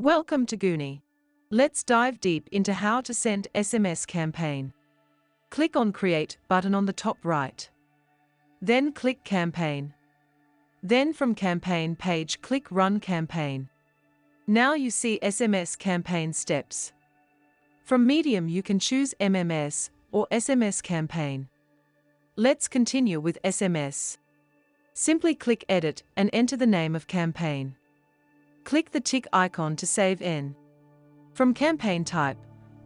Welcome to Guni. Let's dive deep into how to send SMS campaign. Click on Create button on the top right. Then click Campaign. Then from Campaign page click Run Campaign. Now you see SMS campaign steps. From medium you can choose MMS or SMS campaign. Let's continue with SMS. Simply click Edit and enter the name of campaign. Click the tick icon to save in. From campaign type,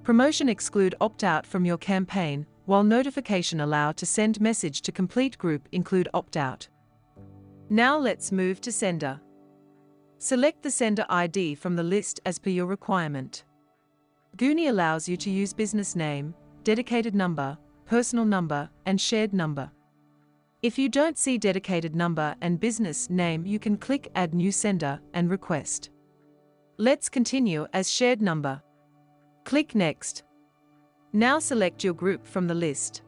promotion exclude opt-out from your campaign, while notification allow to send message to complete group include opt-out. Now let's move to sender. Select the sender ID from the list as per your requirement. Guni allows you to use business name, dedicated number, personal number, and shared number. If you don't see dedicated number and business name, you can click Add New Sender and request. Let's continue as shared number. Click Next. Now select your group from the list.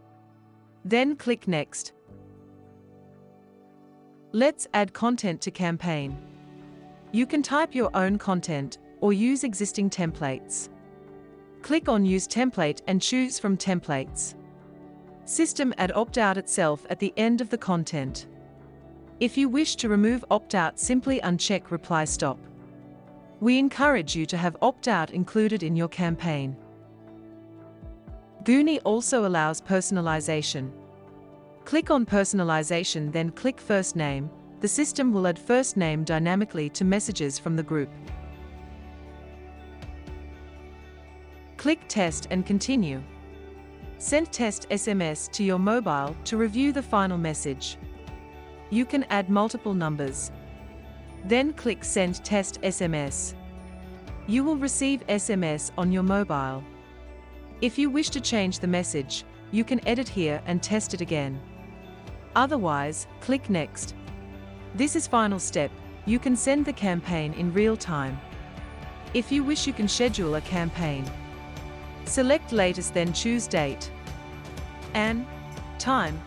Then click Next. Let's add content to campaign. You can type your own content or use existing templates. Click on Use Template and choose from Templates. System add opt-out itself at the end of the content. If you wish to remove opt-out, simply uncheck Reply Stop. We encourage you to have opt-out included in your campaign. Guni also allows personalization. Click on Personalization, then click First Name. The system will add first name dynamically to messages from the group. Click Test and continue. Send test SMS to your mobile to review the final message. You can add multiple numbers. Then click Send Test SMS. You will receive SMS on your mobile. If you wish to change the message, you can edit here and test it again. Otherwise, click Next. This is final step. You can send the campaign in real time. If you wish, you can schedule a campaign. Select Latest, then choose Date and Time.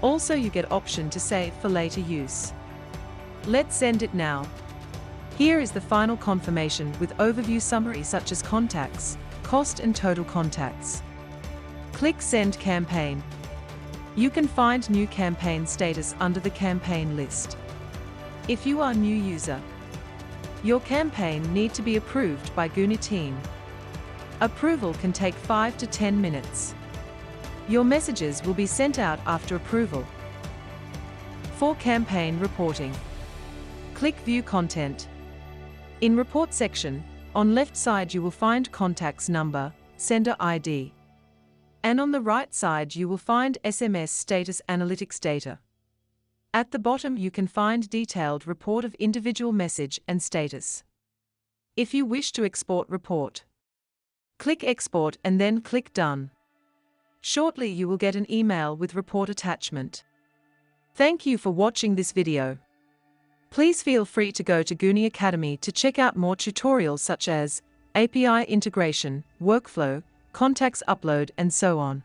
Also, you get option to save for later use. Let's send it now. Here is the final confirmation with overview summary such as contacts, cost and total contacts. Click Send Campaign. You can find new campaign status under the campaign list. If you are new user, your campaign need to be approved by Guni team. Approval can take 5 to 10 minutes. Your messages will be sent out after approval. For campaign reporting, click View Content. In Report section, on left side you will find contacts number, sender ID. And on the right side you will find SMS status analytics data. At the bottom you can find detailed report of individual message and status. If you wish to export report, click Export and then click Done. Shortly you will get an email with report attachment. Thank you for watching this video. Please feel free to go to Guni Academy to check out more tutorials such as API integration, workflow, contacts upload and so on.